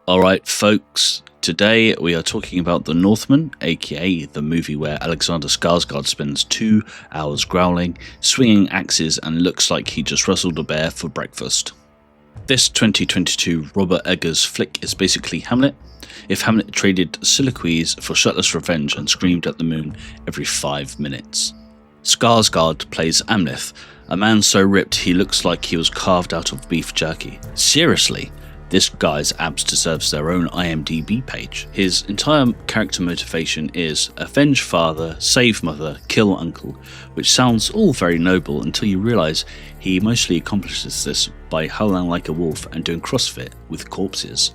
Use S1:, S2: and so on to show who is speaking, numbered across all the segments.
S1: Alright folks, today we are talking about The Northmen, aka the movie where Alexander Skarsgård spends 2 hours growling, swinging axes and looks like he just rustled a bear for breakfast. This 2022 Robert Eggers flick is basically Hamlet, if Hamlet traded soliloquies for shirtless revenge and screamed at the moon every 5 minutes. Skarsgård plays Amleth, a man so ripped he looks like he was carved out of beef jerky. Seriously, this guy's abs deserves their own IMDb page. His entire character motivation is avenge father, save mother, kill uncle, which sounds all very noble until you realise he mostly accomplishes this by howling like a wolf and doing CrossFit with corpses.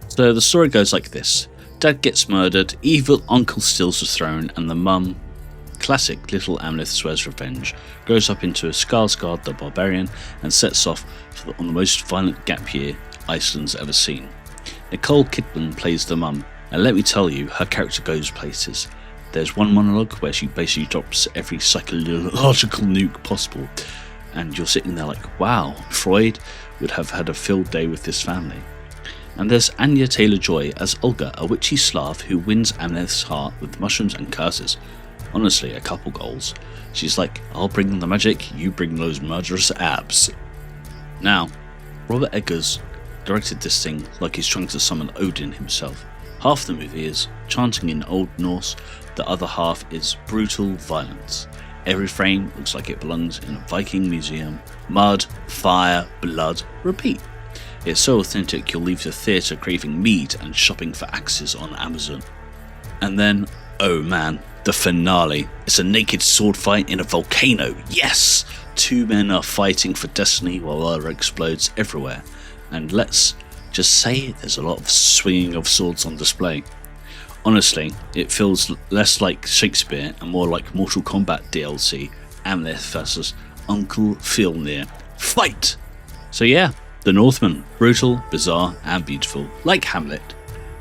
S1: So the story goes like this: dad gets murdered, evil uncle steals the throne, and the mum, classic little Amleth swears revenge, grows up into a Skarsgård the barbarian and sets off on the most violent gap year Iceland's ever seen. Nicole Kidman plays the mum, and let me tell you, her character goes places. There's one monologue where she basically drops every psychological nuke possible, and you're sitting there like, wow, Freud would have had a filled day with this family. And there's Anya Taylor-Joy as Olga, a witchy Slav who wins Amleth's heart with mushrooms and curses. Honestly, a couple goals. She's like, I'll bring the magic, you bring those murderous abs. Now, Robert Eggers directed this thing like he's trying to summon Odin himself. Half the movie is chanting in Old Norse, the other half is brutal violence. Every frame looks like it belongs in a Viking museum. Mud, fire, blood, repeat. It's so authentic you'll leave the theatre craving mead and shopping for axes on Amazon. And then, oh man, the finale. It's a naked sword fight in a volcano. Yes! 2 men are fighting for destiny while lava explodes everywhere. And let's just say there's a lot of swinging of swords on display. Honestly, it feels less like Shakespeare and more like Mortal Kombat DLC, Amleth vs Uncle Fjolnir. Fight! So yeah, The Northmen, brutal, bizarre and beautiful, like Hamlet,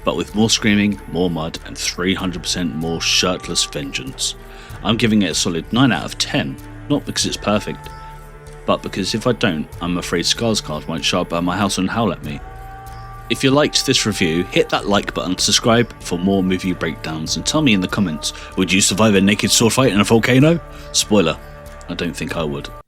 S1: but with more screaming, more mud and 300% more shirtless vengeance. I'm giving it a solid 9 out of 10, not because it's perfect, but because if I don't, I'm afraid Skarsgård might show up at my house and howl at me. If you liked this review, hit that like button, subscribe for more movie breakdowns, and tell me in the comments, would you survive a naked sword fight in a volcano? Spoiler, I don't think I would.